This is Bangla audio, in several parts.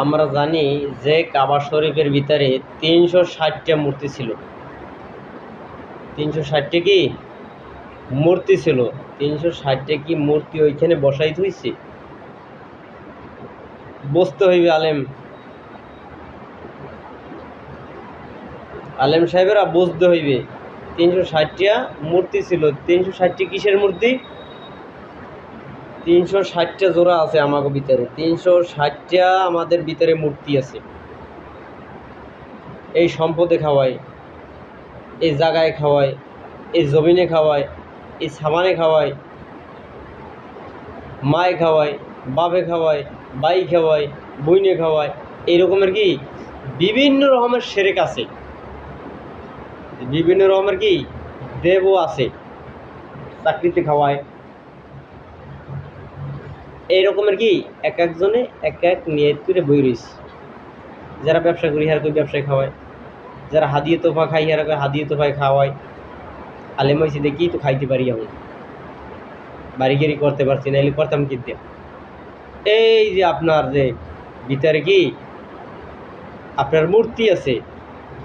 আমরা জানি যে কাবা শরীফের ভিতরে 360টা মূর্তি ছিল। 360টা কি মূর্তি ছিল? 360টা কি মূর্তি ওইখানে বসাই হয়েছে? বুঝতে হইবে আলেম সাহেবেরা বুঝতে হইবে 360টা মূর্তি ছিল। 360টি কিসের মূর্তি? 360টা জোড়া আছে আমাদের ভিতরে। 360টা আমাদের ভিতরে মূর্তি আছে। এই সম্পদে খাওয়ায়, এই জায়গায় খাওয়ায়, এই জমিনে খাওয়ায়, এই সামানে খাওয়ায়, মায়ে খাওয়ায়, বাপে খাওয়ায়, বাই খাওয়ায়, বইনে খাওয়ায়। এই রকমের কি বিভিন্ন রকমের শেরেক আছে, বিভিন্ন রকমের কি দেবও আছে, চাকরিতে খাওয়ায়। এই রকমের কি এক একজনে এক এক নিয়ত করে বই রয়েছে। যারা ব্যবসা করি হার করে ব্যবসায় খাওয়ায়, যারা হাদিয়ে তোফা খাই হার করে হাদিয়ে তোফায় খাওয়ায়। আলেম হয়েছি দেখি তো খাইতে পারি, আমি বাড়িগিরি করতে পারছি না, এলে করতাম কি দিয়ে? এই যে আপনার যে ভিতরে কি আপনার মূর্তি আছে,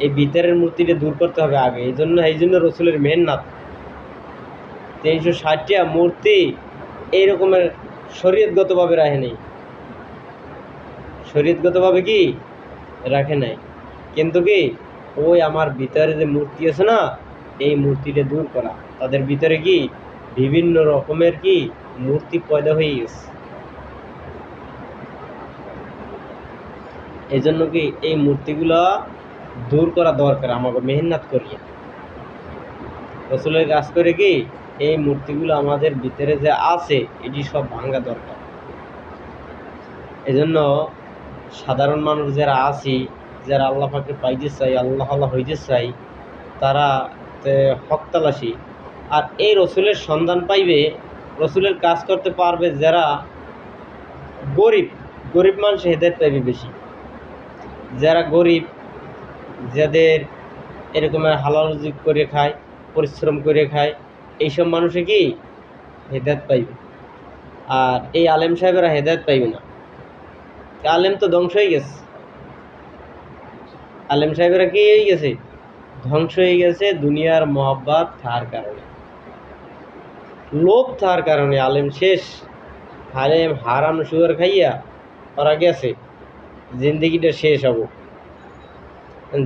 এই ভিতরের মূর্তিটা দূর করতে হবে আগে। এই জন্য রসুলের মেহনত। 360টা মূর্তি এইরকমের শরীয়তগতভাবে রাখে নেই, শরীয়তগতভাবে কি রাখে নাই। কিন্তু কি ওই আমার ভিতরে যে মূর্তি আছে না, এই মূর্তিটা দূর করা। তাদের ভিতরে কি বিভিন্ন রকমের কি মূর্তি পয়দা হয়ে গেছে। এই জন্য কি এই মূর্তিগুলো দূর করা দরকার আমাকে মেহনত করিয়া। রসুলের কাজ করে কি এই মূর্তিগুলো আমাদের ভিতরে যে আছে এটি সব ভাঙা দরকার। এই জন্য সাধারণ মানুষ যারা আছি, যারা আল্লাহ পাকে পাইতে চাই, আল্লাহ আল্লাহ হইতে চাই, তারা হক তালাশি। আর এই রসুলের সন্ধান পাইবে, রসুলের কাজ করতে পারবে যারা গরিব। গরিব মানুষ হেদায়েত পাইবে বেশি। যারা গরিব, যাদের এরকমের হালাল রুজি করে খায়, পরিশ্রম করে খায়, এইসব মানুষে কি হেদায়েত পাইবে। আর এই আলেম সাহেবেরা হেদায়েত পাইবে না। আলেম তো ধ্বংস হয়ে গেছে। আলেম সাহেবেরা কি হয়ে গেছে? ধ্বংস হয়ে গেছে দুনিয়ার মহব্বত থাকার কারণে, লোভ থাকার কারণে। আলেম শেষ। আলেম হারাম সুগার খাইয়া ওরা গেছে, জিন্দিগিটা শেষ হব।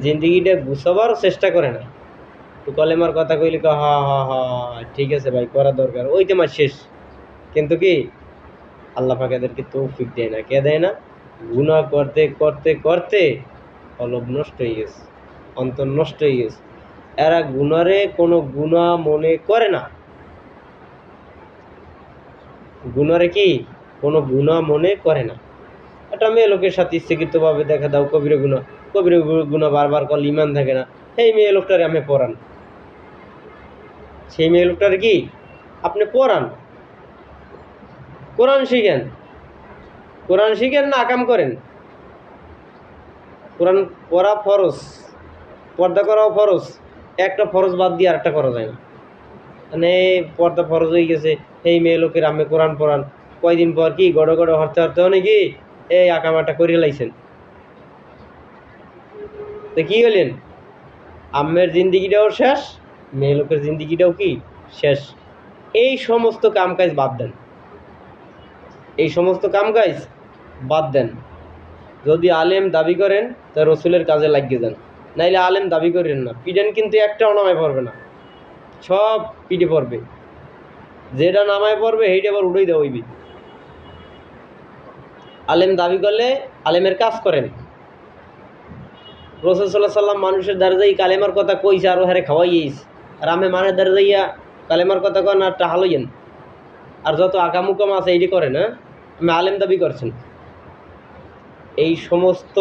জিন্দিগিটা গুছাবার চেষ্টা করে না। তো কলেমার কথা কইলে হা হা হা ঠিক আছে ভাই, করা দরকার, ওই তোমার শেষ। কিন্তু কি আল্লাহ পাক এদেরকে তৌফিক দেয় না। কে দেয় না? গুনাহ করতে করতে করতে কলব নষ্ট হয়ে গেছে, অন্তর নষ্ট হয়ে গেছে। এরা গুনারে কোনো গুনাহ মনে করে না। গুনারে কি কোনো গুনাহ মনে করে না। একটা মেয়ে লোকের সাথে ইচ্ছাকৃতভাবে দেখা দাও কবিরা গুনাহ বারবার করলে ইমান থাকে না। সেই মেয়ে লোকটারে আপনি পড়ান, সেই মেয়ে লোকটারে কি আপনি পড়ান, কোরআন শিখেন। কোরআন শিখেন না আকাম করেন? কোরআন পড়া ফরজ, পর্দা করাও ফরজ। একটা ফরজ বাদ দিয়ে আরেকটা করা যায় না। মানে পর্দা ফরজ হয়ে গেছে, এই মেয়ে লোকের আমি কোরআন পড়ান। কয়দিন পর কি গড় গড় হরতে হরতে নাকি এই আকামাটা করে লাইছেন। তো কি হলেন? আম্মের জিন্দিগিটাও শেষ, মেয়ে লোকের জিন্দিগিটাও কি শেষ। এই সমস্ত কাম কাজ বাদ দেন, এই সমস্ত কাম কাজ বাদ দেন। যদি আলেম দাবি করেন তা রসুলের কাজে লাগিয়ে যান, নাইলে আলেম দাবি করেন না। পিডেন কিন্তু একটাও নামায় পড়বে না, সব পিঠে পড়বে। যেটা নামায় পড়বে সেইটা আবার উড়েই দেওয়া হইবে। আলেম দাবি করলে আলেমের কাজ করেন। রাসূল সাল্লাল্লাহু আলাইহি সাল্লাম মানুষের দ্বারা যাই কালেমার কথা কইছে, আরও হারে খাওয়াইয়েছে। আর আমি মানের দ্বারা যাইয়া কালেমার কথা কন আর টাহা লইয়েন, আর যত আকামুকাম আছে এইটি করেন। হ্যাঁ, আমি আলেম দাবি করছেন। এই সমস্ত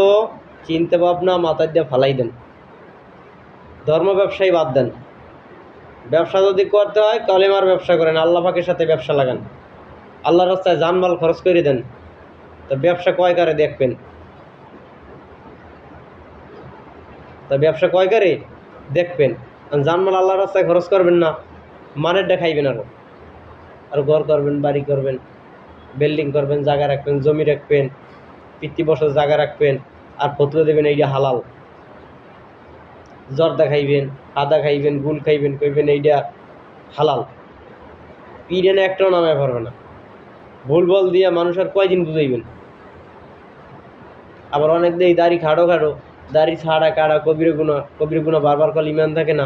চিন্তা ভাবনা মাথায় দিয়ে ফালাই দেন। ধর্ম ব্যবসায়ী বাদ দেন। ব্যবসা যদি করতে হয় কালেমার ব্যবসা করেন, আল্লাহ পাকের সাথে ব্যবসা লাগান, আল্লাহর রাস্তায় জানমাল খরচ করে দেন। তো ব্যবসা কয় কারে দেখবেন? তা ব্যবসা কয় কারে দেখবেন? জানমাল আল্লাহর রাস্তায় খরচ করবেন না, মানের দেখাইবেন। আর ঘর করবেন, বাড়ি করবেন, বিল্ডিং করবেন, জায়গা রাখবেন, জমি রাখবেন, পিতৃবসর জায়গা রাখবেন আর ফতুয়া দেবেন এইটা হালাল, জর্দা খাইবেন, আদা খাইবেন, গুল খাইবেন, কইবেন এইটা হালাল, পিড়েনে একটাও নামে পারবে না। ভুল বল দিয়া মানুষ আর কয়দিন বুঝাইবেন? আবার অনেক দেই দাড়ি খাড়ো খাড়ো, দাড়ি ছাড়া কাড়া কবির গুণা বারবার কল ইমান থাকে না,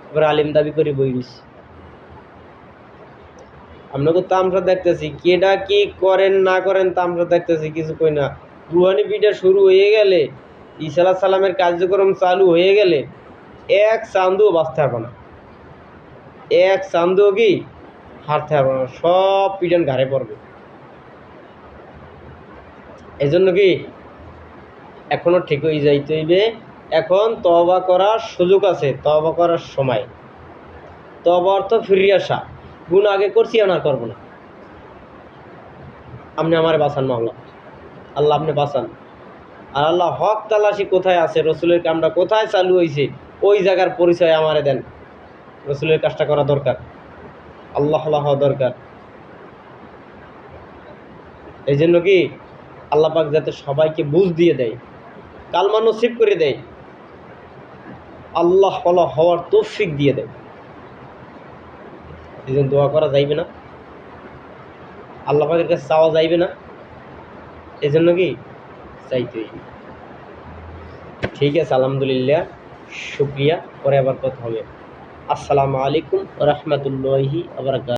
এবার আলিম দাবি করে বইরিস। আপনাকে তামসা দেখতেছি, কেডা কি করেন না করেন তামসা দেখতেছি, কিছু কই না। রুহানি পিঠা শুরু হয়ে গেলে, ঈসা আলাইহিস সালামের কার্যক্রম চালু হয়ে গেলে এক চান্দুও বাঁচতে পারবে না, এক চান্দুও কি হারতে পারবে না, সব পিটান ঘাড়ে পড়বে। এই জন্য কি এখনো ঠিক হয়ে যাইতে হইবে। এখন তওবা করার সুযোগ আছে, তওবা করার সময়। তওবা অর্থ ফিরে আসা, গুণ আগে করছি আর করবো না। আপনি আমারে বাঁচান মাওলা, আল্লাহ আপনি বাঁচান। আর আল্লাহ হক তালাশি কোথায় আছে, রসুলের কামটা কোথায় চালু হয়েছে, ওই জায়গার পরিচয় আমারে দেন। রসুলের কাজটা করা দরকার, আল্লাহ হওয়া দরকার। এই জন্য কি আল্লাহ পাক যাতে সবাইকে বুঝ দিয়ে দেয়, কালমা নসিব করে দেয়, আল্লাহ হওয়ার তৌফিক দিয়ে দেয়। এই জন্য দোয়া করা যাইবে না, আল্লাহ পাকের কাছে চাওয়া যাইবে না। এই জন্য কি চাইতে হইবে। ঠিক আছে, আলহামদুলিল্লাহ, শুক্রিয়া। পরে আবার কথা হবে। আসসালামু আলাইকুম ওয়া রাহমাতুল্লাহি ওয়া বারাকাতুহু।